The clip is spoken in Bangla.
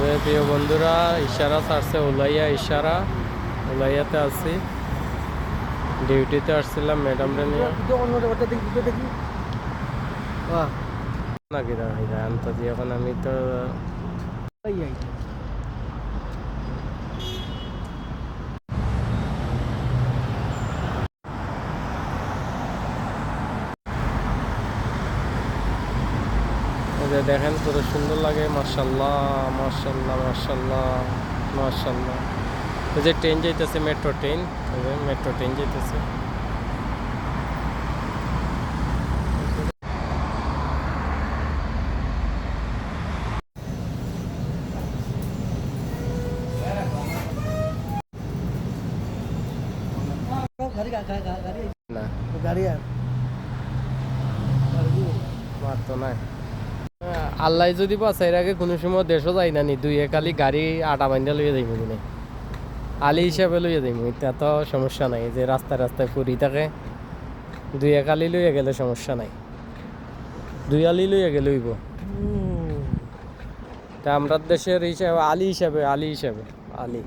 প্রিয় বন্ধুরা, ইশারা ছাড়ছে উলাইয়া, ইশারা উলাইয়াতে আছি, ডিউটিতে আসছিলাম ম্যাডামরে নিয়ে নাকি আনতাজি। এখন আমি তো দেখেন কত সুন্দর লাগে, মাশাল্লাহ মাশাল্লাহ মাশাল্লাহ মাশাল্লাহ। ওই যে ট্রেন যাইতেছে, মেট্রো ট্রেন, মেট্রো ট্রেন যাইতেছে। না মারতো না। আল্লাহ যদি বাঁচাই রাখে, কোনো সময় দেশও যাই না নি, দুই একালি গাড়ি আটা বাইন্দা লইয়া যাইব কিনে আলি হিসাবে লইয়া যাইব, এটা তো সমস্যা নাই। যে রাস্তায় রাস্তায় ফুরি থাকে, দুই একালি লইয়া গেলে সমস্যা নাই, দুই আলি লইয়া গেলে হইব। তা আমরা দেশের হিসাবে আলি হিসাবে আলি